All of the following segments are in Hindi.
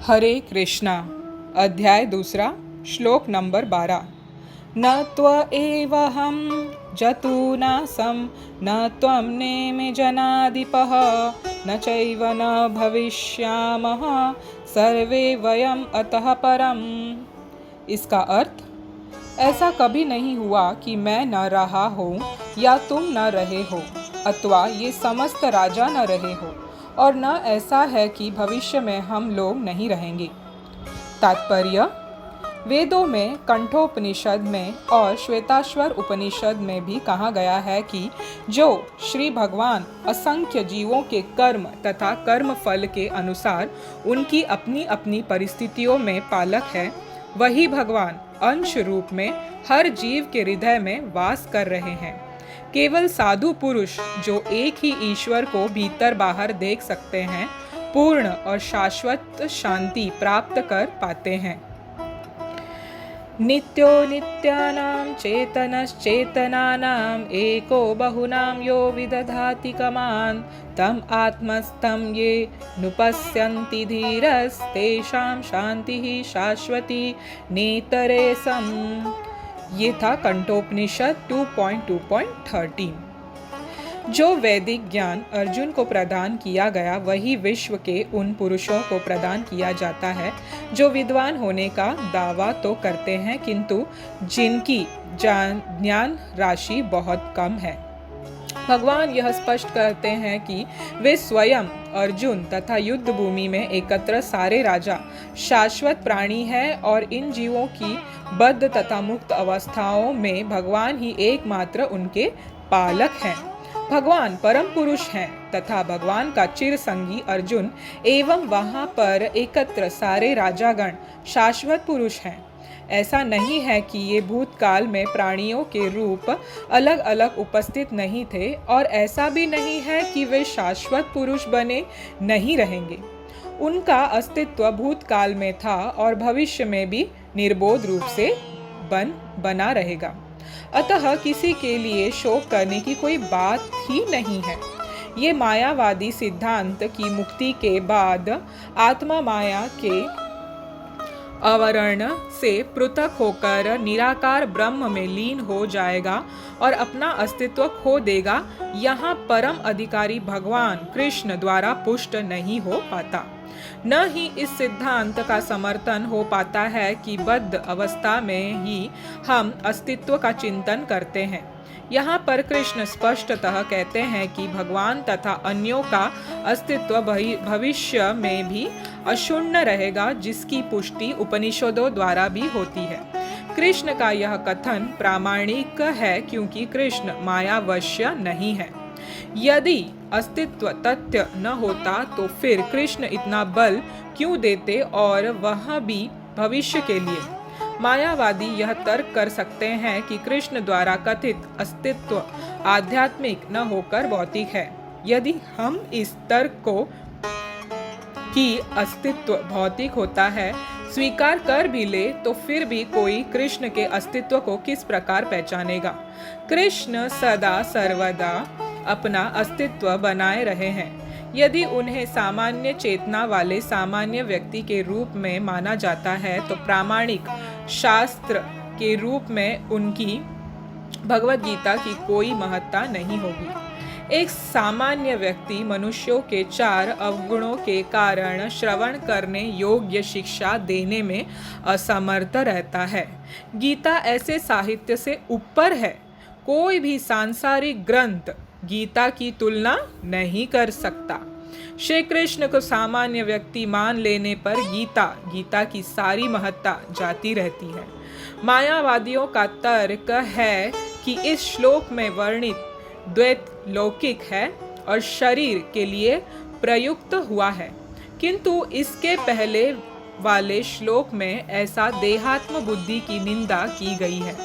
हरे कृष्णा। अध्याय दूसरा, श्लोक नंबर 12। न त्व एवहं जतुनासं न त्वं नेमि जनाधिपः न चैव न भविष्यामः सर्वे वयम अतः परम। इसका अर्थ, ऐसा कभी नहीं हुआ कि मैं न रहा हूँ या तुम न रहे हो, अथवा ये समस्त राजा न रहे हो, और न ऐसा है कि भविष्य में हम लोग नहीं रहेंगे। तात्पर्य, वेदों में, कंठोपनिषद में और श्वेताश्वर उपनिषद में भी कहा गया है कि जो श्री भगवान असंख्य जीवों के कर्म तथा कर्म फल के अनुसार उनकी अपनी अपनी परिस्थितियों में पालक है, वही भगवान अंश रूप में हर जीव के हृदय में वास कर रहे हैं। केवल साधु पुरुष जो एक ही ईश्वर को भीतर बाहर देख सकते हैं, पूर्ण और शाश्वत शांति प्राप्त कर पाते हैं। नित्यो नित्यानां चेतनश्चेतनानां एको बहुनां यो विदधाति कमान् तम आत्मस्थं ये नुपश्यन्ति धीरस्तेषां शान्तिः शाश्वती नेतरेशम्। ये था कंठोपनिषद 2.2.13। जो वैदिक ज्ञान अर्जुन को प्रदान किया गया, वही विश्व के उन पुरुषों को प्रदान किया जाता है जो विद्वान होने का दावा तो करते हैं, किंतु जिनकी ज्ञान राशि बहुत कम है। भगवान यह स्पष्ट करते हैं कि वे स्वयं अर्जुन तथा युद्ध भूमि में एकत्र सारे राजा शाश्वत प्राणी हैं और इन जीवों की बद्ध तथा मुक्त अवस्थाओं में भगवान ही एकमात्र उनके पालक हैं। भगवान परम पुरुष हैं तथा भगवान का चिर संगी अर्जुन एवं वहाँ पर एकत्र सारे राजागण शाश्वत पुरुष हैं। ऐसा नहीं है कि ये भूतकाल में प्राणियों के रूप अलग अलग उपस्थित नहीं थे, और ऐसा भी नहीं है कि वे शाश्वत पुरुष बने नहीं रहेंगे। उनका अस्तित्व भूतकाल में था और भविष्य में भी निर्बोध रूप से बना रहेगा। अतः किसी के लिए शोक करने की कोई बात ही नहीं है। ये मायावादी सिद्धांत की मुक्ति के बाद आत्मा माया के आवरण से पृथक होकर निराकार ब्रह्म में लीन हो जाएगा और अपना अस्तित्व खो देगा, यहाँ परम अधिकारी भगवान कृष्ण द्वारा पुष्ट नहीं हो पाता। न ही इस सिद्धांत का समर्थन हो पाता है कि बद्ध अवस्था में ही हम अस्तित्व का चिंतन करते हैं। यहाँ पर कृष्ण स्पष्टतः कहते हैं कि भगवान तथा अन्यों का अस्तित्व भविष्य में भी अशून्य रहेगा, जिसकी पुष्टि उपनिषदों द्वारा भी होती है। कृष्ण का यह कथन प्रामाणिक है क्योंकि कृष्ण मायावश्य नहीं है। यदि अस्तित्व तथ्य न होता तो फिर कृष्ण इतना बल क्यों देते, और वह भी भविष्य के लिए। मायावादी यह तर्क कर सकते हैं कि कृष्ण द्वारा कथित अस्तित्व आध्यात्मिक न होकर भौतिक है। यदि हम इस तर्क को कि अस्तित्व भौतिक होता है स्वीकार कर भी ले, तो फिर भी कोई कृष्ण के अस्तित्व को किस प्रकार पहचानेगा। कृष्ण सदा सर्वदा अपना अस्तित्व बनाए रहे हैं। यदि उन्हें सामान्य चेतना वाले सामान्य व्यक्ति के रूप में माना जाता है, तो प्रामाणिक शास्त्र के रूप में उनकी भगवद गीता की कोई महत्ता नहीं होगी। एक सामान्य व्यक्ति मनुष्यों के 4 अवगुणों के कारण श्रवण करने योग्य शिक्षा देने में असमर्थ रहता है। गीता ऐसे साहित्य से ऊपर है। कोई भी सांसारिक ग्रंथ गीता की तुलना नहीं कर सकता। श्री कृष्ण को सामान्य व्यक्ति मान लेने पर गीता की सारी महत्ता जाती रहती है। मायावादियों का तर्क है कि इस श्लोक में वर्णित द्वैत लौकिक है और शरीर के लिए प्रयुक्त हुआ है, किंतु इसके पहले वाले श्लोक में ऐसा देहात्म बुद्धि की निंदा की गई है।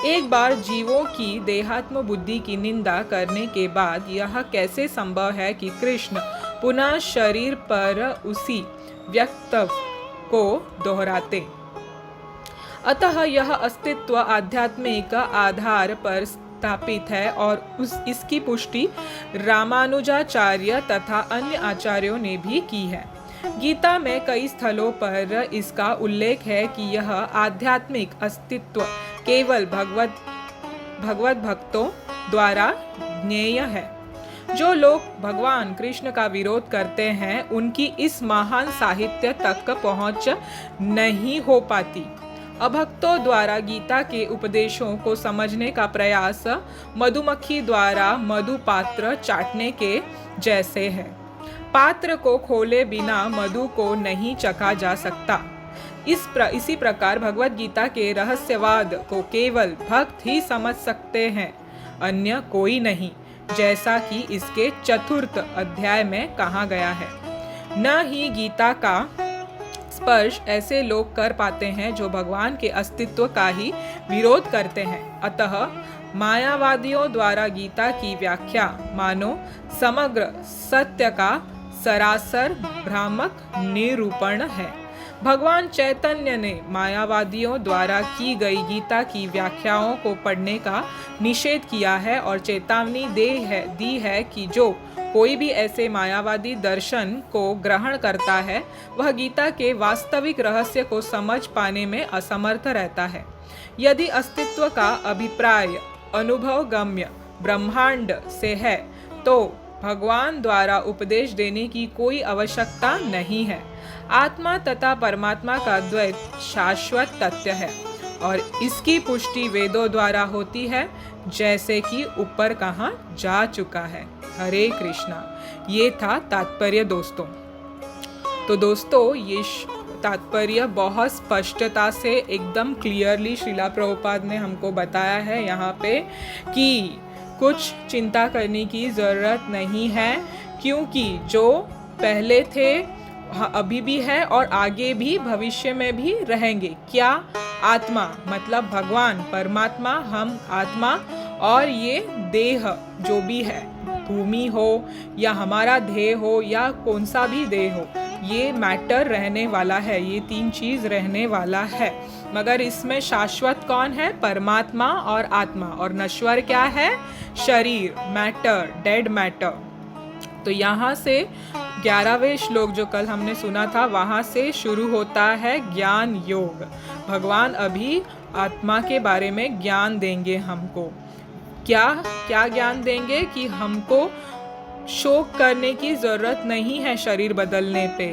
एक बार जीवों की देहात्म बुद्धि की निंदा करने के बाद यह कैसे संभव है कि कृष्ण पुनः शरीर पर उसी व्यक्तित्व को दोहराते। अतः यह अस्तित्व आध्यात्मिक आधार पर स्थापित है और इसकी पुष्टि रामानुजाचार्य तथा अन्य आचार्यों ने भी की है। गीता में कई स्थलों पर इसका उल्लेख है कि यह आध्यात्मिक अस्तित्व केवल भगवत भक्तों द्वारा ज्ञेय है। जो लोग भगवान कृष्ण का विरोध करते हैं उनकी इस महान साहित्य तक पहुंच नहीं हो पाती। अभक्तों द्वारा गीता के उपदेशों को समझने का प्रयास मधुमक्खी द्वारा मधु पात्र चाटने के जैसे है। पात्र को खोले बिना मधु को नहीं चखा जा सकता। इसी प्रकार भगवत गीता के रहस्यवाद को केवल भक्त ही समझ सकते हैं, अन्य कोई नहीं, जैसा कि इसके 4th अध्याय में कहा गया है। न ही गीता का स्पर्श ऐसे लोग कर पाते हैं जो भगवान के अस्तित्व का ही विरोध करते हैं। अतः मायावादियों द्वारा गीता की व्याख्या मानो समग्र सत्य का सरासर भ्रामक निरूपण है। भगवान चैतन्य ने मायावादियों द्वारा की गई गीता की व्याख्याओं को पढ़ने का निषेध किया है और चेतावनी दी है कि जो कोई भी ऐसे मायावादी दर्शन को ग्रहण करता है वह गीता के वास्तविक रहस्य को समझ पाने में असमर्थ रहता है। यदि अस्तित्व का अभिप्राय अनुभवगम्य ब्रह्मांड से है तो भगवान द्वारा उपदेश देने की कोई आवश्यकता नहीं है। आत्मा तथा परमात्मा का द्वैत शाश्वत तथ्य है और इसकी पुष्टि वेदों द्वारा होती है, जैसे कि ऊपर कहा जा चुका है। हरे कृष्णा। ये था तात्पर्य दोस्तों। तो दोस्तों ये तात्पर्य बहुत स्पष्टता से एकदम क्लियरली श्रीला प्रभुपाद ने हमको बताया है यहाँ पे कि कुछ चिंता करने की ज़रूरत नहीं है, क्योंकि जो पहले थे अभी भी है और आगे भी भविष्य में भी रहेंगे। क्या? आत्मा मतलब भगवान परमात्मा, हम आत्मा, और ये देह जो भी है, भूमि हो या हमारा देह हो या कौन सा भी देह हो, ये मैटर रहने वाला है। ये 3 चीज़ रहने वाला है, मगर इसमें शाश्वत कौन है? परमात्मा और आत्मा। और नश्वर क्या है? शरीर, मैटर, डेड मैटर। तो यहाँ से 11वें श्लोक जो कल हमने सुना था वहाँ से शुरू होता है ज्ञान योग। भगवान अभी आत्मा के बारे में ज्ञान देंगे हमको। क्या ज्ञान देंगे? कि हमको शोक करने की ज़रूरत नहीं है शरीर बदलने पे,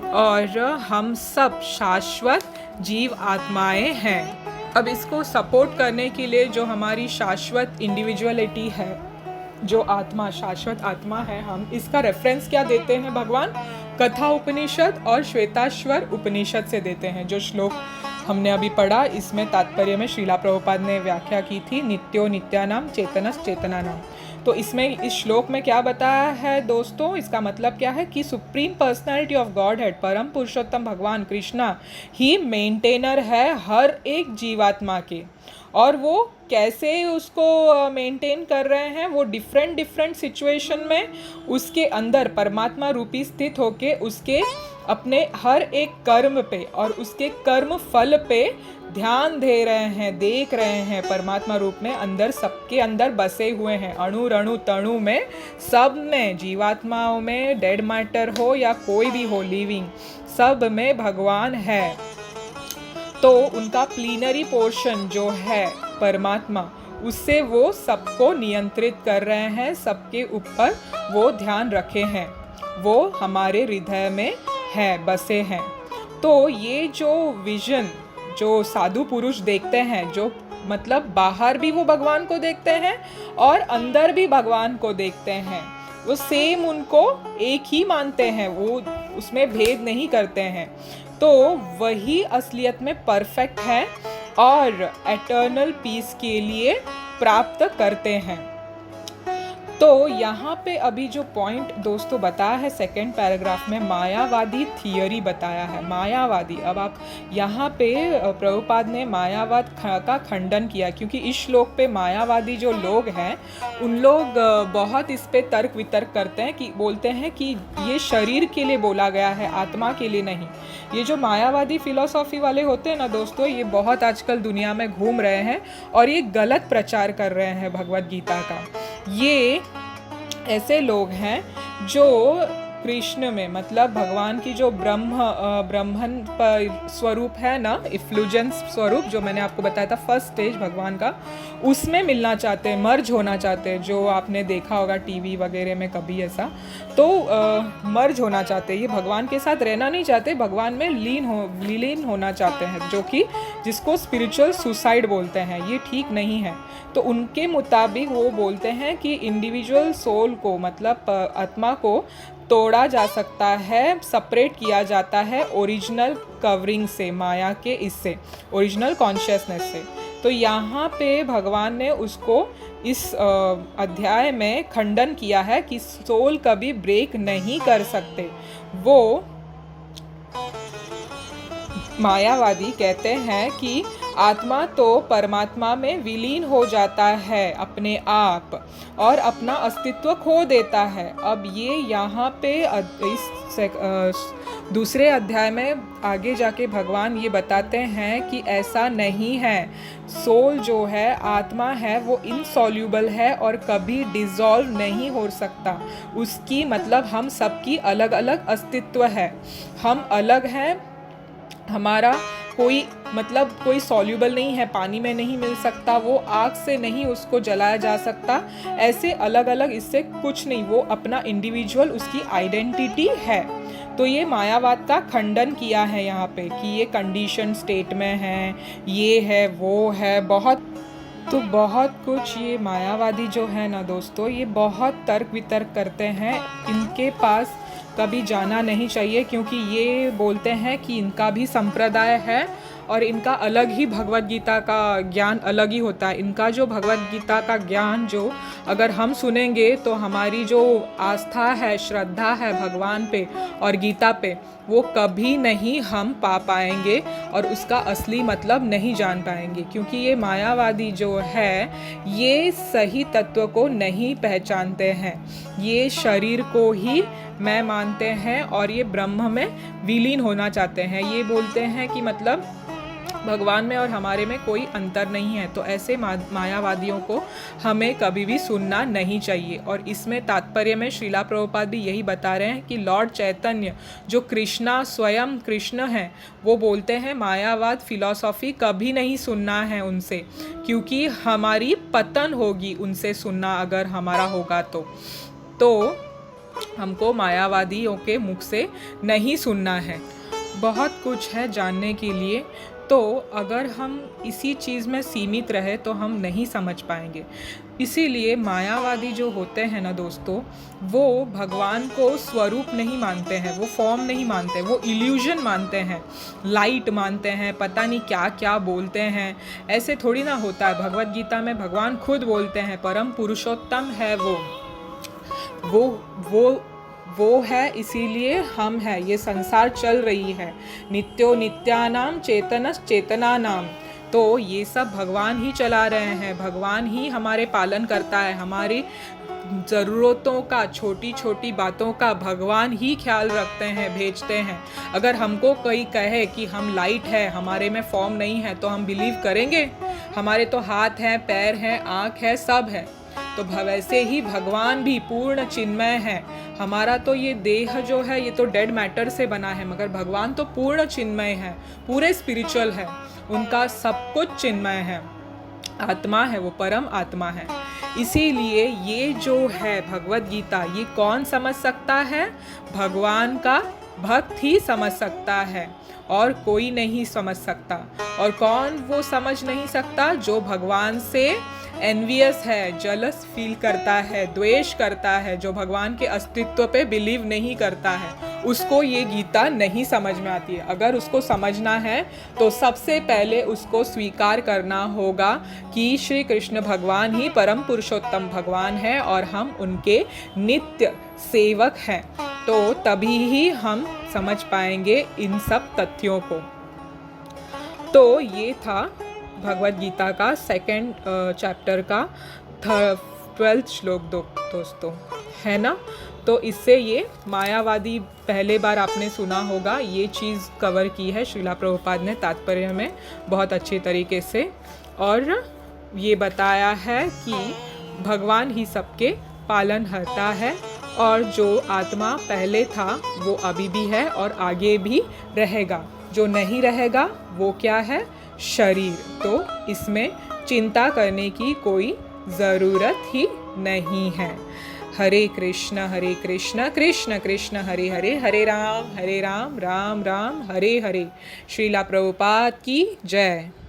और हम सब शाश्वत जीव आत्माएं हैं। अब इसको सपोर्ट करने के लिए जो हमारी शाश्वत इंडिविजुअलिटी है, जो आत्मा शाश्वत आत्मा है, हम इसका रेफरेंस क्या देते हैं? भगवान कथा उपनिषद और श्वेताश्वर उपनिषद से देते हैं। जो श्लोक हमने अभी पढ़ा, इसमें तात्पर्य में श्रीला प्रभुपाद ने व्याख्या की थी, नित्यो नित्यानाम चेतनस चेतनानाम। तो इसमें इस श्लोक में क्या बताया है दोस्तों? इसका मतलब क्या है कि supreme personality of God head, परम पुरुषोत्तम भगवान कृष्णा ही मेंटेनर है हर एक जीवात्मा के। और वो कैसे उसको मेंटेन कर रहे हैं? वो डिफरेंट सिचुएशन में उसके अंदर परमात्मा रूपी स्थित होके उसके अपने हर एक कर्म पे और उसके कर्म फल पे ध्यान दे रहे हैं, देख रहे हैं। परमात्मा रूप में अंदर, सबके अंदर बसे हुए हैं, अणु रणु तणु में, सब में, जीवात्माओं में, डेड मैटर हो या कोई भी हो लिविंग, सब में भगवान है। तो उनका प्लीनरी पोर्शन जो है परमात्मा, उससे वो सबको नियंत्रित कर रहे हैं, सबके ऊपर वो ध्यान रखे हैं, वो हमारे हृदय में है, बसे हैं। तो ये जो विजन जो साधु पुरुष देखते हैं, जो मतलब बाहर भी वो भगवान को देखते हैं और अंदर भी भगवान को देखते हैं, वो सेम उनको एक ही मानते हैं, वो उसमें भेद नहीं करते हैं। तो वही असलियत में परफेक्ट है और एटर्नल पीस के लिए प्राप्त करते हैं। तो यहाँ पे अभी जो पॉइंट दोस्तों बताया है 2nd पैराग्राफ में, मायावादी थियरी बताया है। मायावादी, अब आप यहाँ पे प्रभुपाद ने मायावाद का खंडन किया, क्योंकि इस श्लोक पे मायावादी जो लोग हैं उन लोग बहुत इस पे तर्क वितर्क करते हैं, कि बोलते हैं कि ये शरीर के लिए बोला गया है, आत्मा के लिए नहीं। ये जो मायावादी फिलॉसफी वाले होते हैं ना दोस्तों, ये बहुत आजकल दुनिया में घूम रहे हैं और ये गलत प्रचार कर रहे हैं भगवत गीता का। ये ऐसे लोग हैं जो कृष्ण में, मतलब भगवान की जो ब्रह्मन स्वरूप है ना, इफ्लुजेंस स्वरूप जो मैंने आपको बताया था फर्स्ट स्टेज भगवान का, उसमें मिलना चाहते हैं, मर्ज होना चाहते हैं, जो आपने देखा होगा टीवी वगैरह में कभी ऐसा, तो मर्ज होना चाहते हैं। ये भगवान के साथ रहना नहीं चाहते, भगवान में लीन होना चाहते हैं, जो कि जिसको स्पिरिचुअल सुसाइड बोलते हैं। ये ठीक नहीं है। तो उनके मुताबिक वो बोलते हैं कि इंडिविजुअल सोल को, मतलब आत्मा को तोड़ा जा सकता है, सेपरेट किया जाता है ओरिजिनल कवरिंग से, माया के इससे, ओरिजिनल कॉन्शियसनेस से। तो यहाँ पे भगवान ने उसको इस अध्याय में खंडन किया है कि सोल कभी ब्रेक नहीं कर सकते। वो मायावादी कहते हैं कि आत्मा तो परमात्मा में विलीन हो जाता है अपने आप और अपना अस्तित्व खो देता है। अब ये यहाँ पे इस दूसरे अध्याय में आगे जाके भगवान ये बताते हैं कि ऐसा नहीं है। सोल जो है, आत्मा है, वो इनसॉल्यूबल है और कभी डिज़ोल्व नहीं हो सकता। उसकी मतलब हम सबकी अलग अलग अस्तित्व है, हम अलग हैं। हमारा कोई सॉल्यूबल नहीं है, पानी में नहीं मिल सकता, वो आग से नहीं उसको जलाया जा सकता, ऐसे अलग अलग इससे कुछ नहीं, वो अपना इंडिविजुअल उसकी आइडेंटिटी है। तो ये मायावाद का खंडन किया है यहाँ पे कि ये कंडीशन स्टेट में है, ये है, वो है, बहुत कुछ। ये मायावादी जो है ना दोस्तों, ये बहुत तर्क वितर्क करते हैं। इनके पास कभी जाना नहीं चाहिए, क्योंकि ये बोलते हैं कि इनका भी संप्रदाय है और इनका अलग ही भगवद गीता का ज्ञान अलग ही होता है। इनका जो भगवद गीता का ज्ञान जो अगर हम सुनेंगे तो हमारी जो आस्था है, श्रद्धा है भगवान पे और गीता पे, वो कभी नहीं हम पा पाएंगे और उसका असली मतलब नहीं जान पाएंगे। क्योंकि ये मायावादी जो है, ये सही तत्व को नहीं पहचानते हैं, ये शरीर को ही मैं मानते हैं और ये ब्रह्म में विलीन होना चाहते हैं। ये बोलते हैं कि मतलब भगवान में और हमारे में कोई अंतर नहीं है। तो ऐसे मायावादियों को हमें कभी भी सुनना नहीं चाहिए। और इसमें तात्पर्य में श्रीला प्रभुपाद भी यही बता रहे हैं कि लॉर्ड चैतन्य जो कृष्णा स्वयं कृष्ण हैं, वो बोलते हैं मायावाद फिलॉसफी कभी नहीं सुनना है उनसे, क्योंकि हमारी पतन होगी उनसे सुनना अगर हमारा होगा तो हमको मायावादियों के मुख से नहीं सुनना है। बहुत कुछ है जानने के लिए, तो अगर हम इसी चीज़ में सीमित रहे तो हम नहीं समझ पाएंगे। इसीलिए मायावादी जो होते हैं ना दोस्तों, वो भगवान को स्वरूप नहीं मानते हैं, वो फॉर्म नहीं मानते, वो इल्यूजन मानते हैं, लाइट मानते हैं, पता नहीं क्या क्या बोलते हैं। ऐसे थोड़ी ना होता है। भगवद गीता में भगवान खुद बोलते हैं परम पुरुषोत्तम है वो है, इसीलिए हम है, ये संसार चल रही है। नित्यो नित्यानाम चेतनस चेतनानाम, तो ये सब भगवान ही चला रहे हैं, भगवान ही हमारे पालन करता है, हमारी ज़रूरतों का, छोटी छोटी बातों का भगवान ही ख्याल रखते हैं, भेजते हैं। अगर हमको कोई कहे कि हम लाइट है, हमारे में फॉर्म नहीं है, तो हम बिलीव करेंगे? हमारे तो हाथ हैं, पैर हैं, आँख है, सब है। तो वैसे ही भगवान भी पूर्ण चिन्मय है। हमारा तो ये देह जो है, ये तो डेड मैटर से बना है, मगर भगवान तो पूर्ण चिन्मय है, पूरे स्पिरिचुअल है, उनका सब कुछ चिन्मय है, आत्मा है, वो परम आत्मा है। इसीलिए ये जो है भगवद गीता, ये कौन समझ सकता है? भगवान का भक्त ही समझ सकता है और कोई नहीं समझ सकता। और कौन वो समझ नहीं सकता? जो भगवान से एनवियस है, जलस फील करता है, द्वेष करता है, जो भगवान के अस्तित्व पे बिलीव नहीं करता है, उसको ये गीता नहीं समझ में आती है। अगर उसको समझना है तो सबसे पहले उसको स्वीकार करना होगा कि श्री कृष्ण भगवान ही परम पुरुषोत्तम भगवान है और हम उनके नित्य सेवक हैं। तो तभी ही हम समझ पाएंगे इन सब तथ्यों को। तो ये था भगवद गीता का सेकंड चैप्टर का 12th श्लोक दोस्तों, है ना। तो इससे ये मायावादी पहले बार आपने सुना होगा, ये चीज़ कवर की है श्रीला प्रभुपाद ने तात्पर्य में बहुत अच्छे तरीके से, और ये बताया है कि भगवान ही सबके पालनहर्ता है और जो आत्मा पहले था वो अभी भी है और आगे भी रहेगा। जो नहीं रहेगा वो क्या है? शरीर। तो इसमें चिंता करने की कोई ज़रूरत ही नहीं है। हरे कृष्ण कृष्ण कृष्ण हरे हरे, हरे राम राम राम हरे हरे। श्रीला प्रभुपाद की जय।